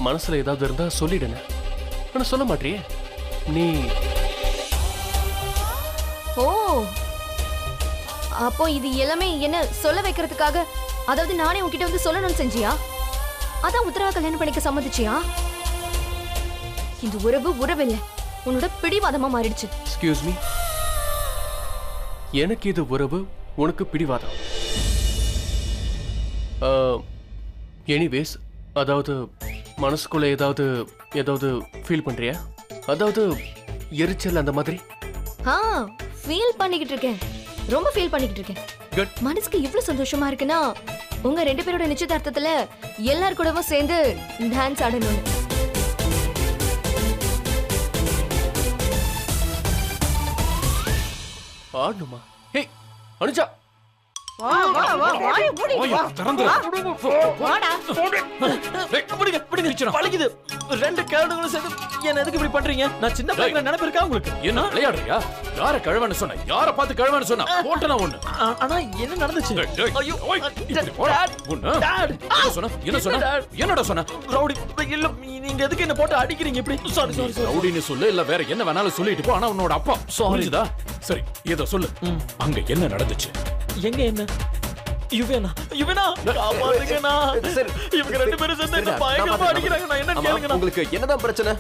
மனசுல ஏதாவது இருந்தா சொல்லிடுங்க. ஆனா சொல்ல மாட்டியே நீ. ஓ, அப்போ இது எல்லாமே என்ன சொல்ல வைக்கிறதுக்காக, அதாவது நானே உன்கிட்ட வந்து சொல்லணும்னு செஞ்சியா? அதான் உத்தரவா கல்யாணம் பண்ணிக்க சம்மதிச்சியா? இந்த உறவு உறவில்லை, உன்னோட பிடிவாதமா மாறிடுச்சு. எக்ஸ்கியூஸ் மீ, எனக்கு இது உறவு, உனக்கு பிடிவாதம். எனிவேஸ், அதாவது மனசுக்குள்ள ஏதாவது ஃபீல் பண்றியா? அதாவது எரிச்சல் அந்த மாதிரி? ஃபீல் பண்ணிக்கிட்டு இருக்கேன், ரொம்ப ஃபீல் பண்ணிக்கிட்டு இருக்கேன். Good. மனசுக்கு இவ்வளவு சந்தோஷமா இருக்குன்னா உங்க 2 பேரோட நிச்சயதார்த்தத்துல எல்லார் கூடவும் சேர்ந்து டான்ஸ் ஆடணும். ஆடணுமா? ஹே அனுஜா, ரெண்டு கேளுங்களும் சேர்ந்து என்ன எதுக்கு இப்படி பண்றீங்க? நான் சின்ன பையன் நினைப்பு இருக்கா உங்களுக்கு? என்ன விளையாடுறியா? யார கழுவன்னு சொன்ன? யார பார்த்து கழுவன்னு சொன்ன? போட்டனா ஒண்ணு. ஆனா என்ன நடந்துச்சு? ஐயோ என்ன சொன்ன? என்னடா சொன்ன? ரவுடி இல்ல, நீங்க எதுக்கு என்ன போட்டு அடிக்கிறீங்க இப்படி? Sorry sorry sorry. ரவுடின்னு சொல்லு, இல்ல வேற என்ன வேணாலும் சொல்லிட்டு போ. ஆனா உன்னோட அப்பா சாரிடா. சரி ஏதோ சொல்லு. அங்க என்ன நடந்துச்சு? எங்க என்ன? யுவனா காப்பாத்துங்கண்ணா. இவங்க 2 பேரும் சேர்ந்து என்ன பயங்கரமா அடிக்கிறாங்க. நான் என்ன கேளுங்கண்ணா. உங்களுக்கு என்னதான் பிரச்சனை?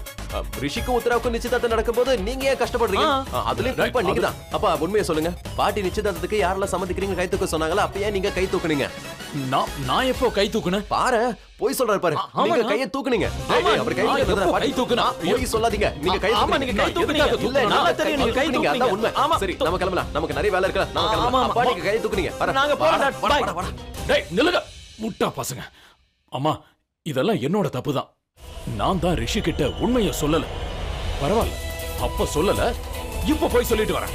ரிஷிக்கும் உத்தராவுக்கும் நிச்சயதார்த்தம் நடக்கும்போது நீங்க ஏன் கஷ்டப்படுறீங்க? அதுலயும் குறிப்பா நீங்க தான். அப்பா உண்மையை சொல்லுங்க, பாட்டி நிச்சயதார்த்தத்துக்கு யாரெல்லாம் சம்மதிக்கிறீங்க கை தூக்க சொன்னாங்களா? அப்பயே நீங்க கை தூக்குனீங்க. நான் எப்போ கை தூக்குனேன்? பாரு, போய் சொல்றாரு பாரு. நீங்க கையை தூக்குனீங்க. அவர் கை தூக்குறத பாட்டி தூக்குனா. போய் சொல்லாதீங்க. நீங்க கை ஆமா, நீங்க கை தூக்குனீங்க. இல்ல, நல்லா தெரியும் நீங்க கை தூக்குனீங்க. அதான் உண்மை. ஆமா, சரி நம்ம கிளம்பலாம். நமக்கு நிறைய வேலை இருக்கு. நம்ம கிளம்பலாம். அப்பா நீங்க கை தூக்குனீங்க. நாங்க போறோம். பை. டேய் நில்லுங்க முட்டா பசங்க. அம்மா இதெல்லாம் என்னோட தப்பு தான். நான் தான் ரிஷி கிட்ட உண்மையை சொல்லல. பரவாயில்ல, அப்ப சொல்லல, இப்ப போய் சொல்லிட்டு வரேன்.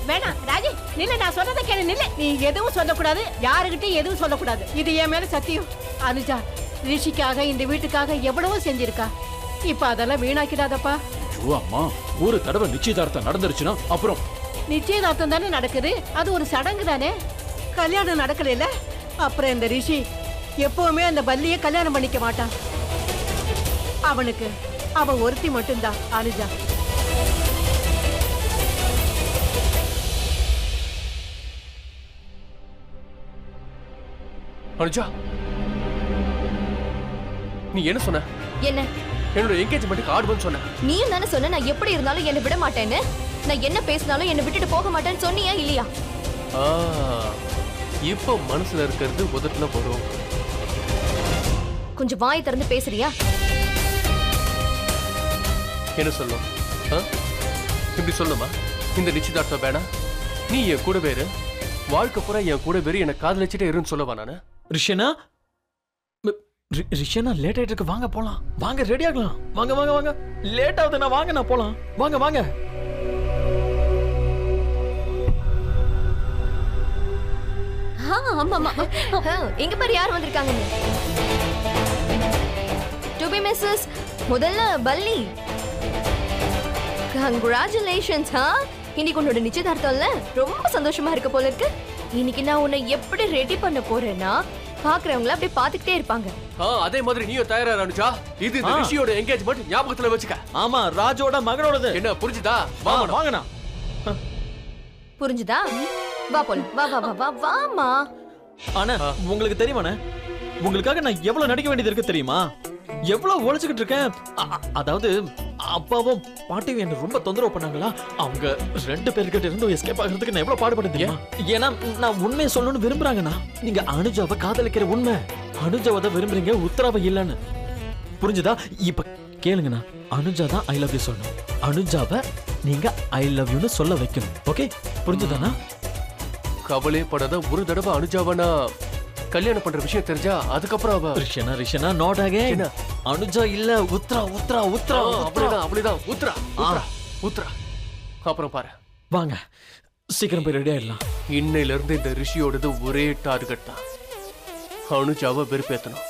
வேணாம் ராஜி, நில்ல, நான் சொன்னதை கேளு, நில்ல. நீ எதுவும் சொல்லக்கூடாது, யாருகிட்டையும் எதுவும் சொல்லக்கூடாது. இது என் மேல சத்தியம். அனுஜா ரிஷிக்காக இந்த வீட்டுக்காக எவ்வளவோ செஞ்சிருக்கா. இப்ப அதெல்லாம் வீணாக்கிடாதப்பா. ஐயோ அம்மா, ஒரு தடவை நிச்சயதார்த்தம் நடந்துருச்சுன்னா அப்புறம் நிச்சயதார்த்தம் தானே நடக்குது, அது ஒரு சடங்கு தானே. கல்யாணம் நடக்கல, அப்புறம் இந்த ரிஷி எப்பவுமே அந்த பல்லிய கல்யாணம் பண்ணிக்க மாட்டான். அவனுக்கு அவன் ஒருத்தி மட்டும்தான் அனுஜா. அனுஜா, நீ என்ன சொன்ன? என்ன? என்னோட என்கேஜ்மென்ட்க்கு ஆடுவேன்னு சொன்ன. நீயும் தானே சொன்ன நான் எப்படி இருந்தாலும் என்ன விட மாட்டேன்னு. நான் என்ன பேசினாலும் என்ன விட்டுட்டு போக மாட்டேன்னு சொன்னியா இல்லையா? இப்போ மனசுல இருக்கிறது உதட்டுல போடும். கொஞ்சம் வாய் திறந்து பேசுறியா? என்ன சொல்லும்? இப்படி சொல்லுமா? இந்த நிச்சயதார்த்தம் வேணாம், நீ என் கூட வேறு, வாழ்க்கை பூரா என் கூட வேறு, என்ன காதலிச்சுட்டே இருன்னு சொல்லவா நானு? ரிஷனா, ரிஷனா லேட் ஆயிட்டு இருக்கு. வாங்க போலாம். வாங்க ரெடி ஆகலாம். வாங்க வாங்க வாங்க. லேட் ஆகுதுன்னா வாங்க, நான் போலாம். வாங்க வாங்க. ஆமா. எங்க பாரு யார் வந்திருக்காங்க. டு பி மிஸ்ஸஸ் முதல்ல பல்லி. கங்க்ராச்சுலேஷன்ஸ். இன்னைக்கு உன்னோட நிச்சயதார்த்தம்ல ரொம்ப சந்தோஷமா இருக்க போல இருக்கு. இன்னைக்கு நான் உன்னை எப்படி ரெடி பண்ண போறேன்னா பாக்குறவங்கள அப்படியே பாத்துக்கிட்டே இருப்பாங்க. அதே மாதிரி நீயும் தயாரா அனுஜா. இது ரிஷியோட என்கேஜ்மென்ட், ஞாபகத்துல வச்சுக்க. ஆமா, ராஜோட மகளோடது. என்ன புரிஞ்சுதா? வாங்கண்ணா. புரிஞ்சுதா? வா போலாம். வா வா வா வா வாமா. ஆனா உங்களுக்கு தெரியுமாண்ணே, உங்களுக்காக நான் எவ்வளவு நடிக்க வேண்டியது இருக்கு தெரியுமா? எவ்வளவு உழைச்சுக்கிட்டு இருக்கேன். அதாவது அப்பாவும் பாட்டியும் என்ன ரொம்ப தொந்தரவு பண்ணாங்களா, அவங்க 2 பேர்கிட்ட இருந்து எஸ்கேப் ஆகிறதுக்கு நான் எவ்வளவு பாடுபட்டேன் தெரியுமா? ஏன்னா நான் உண்மையை சொல்லணும்னு விரும்புறாங்கண்ணா. நீங்க அனுஜாவை காதலிக்கிற உண்மை, அனுஜாவை தான் விரும்புறீங்க, உத்தராவை இல்லைன்னு. புரிஞ்சுதா? இப்ப கேளுங்கண்ணா, அனுஜா தான் ஐ லவ் யூ சொல்லணும், அனுஜாவை நீங்க ஐ லவ் யூன்னு சொல்ல வைக்கணும். ஓகே, புரிஞ்சுதானா? கவலையே படாத. ஒரு தடவை அனுஜாவனா கல்யாணம் பண்ற விஷயம் தெரிஞ்சா அதுக்கப்புறம் அவ ரிஷனா நாட் அகைன். அனுஜா இல்ல, உத்ரா உத்ரா உத்ரா. அப்படிதான் உத்ரா. அப்புறம் பாரு. வாங்க சீக்கிரம் போய் ரெடி ஆயிடலாம். இன்னையில இருந்து இந்த ரிஷியோடது ஒரே டார்கெட் தான், அனுஜாவை வெறுப்பேத்தணும்.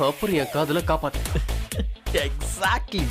அப்புறம் என் காதல காப்பாத்து. எக்ஸாக்ட்லி.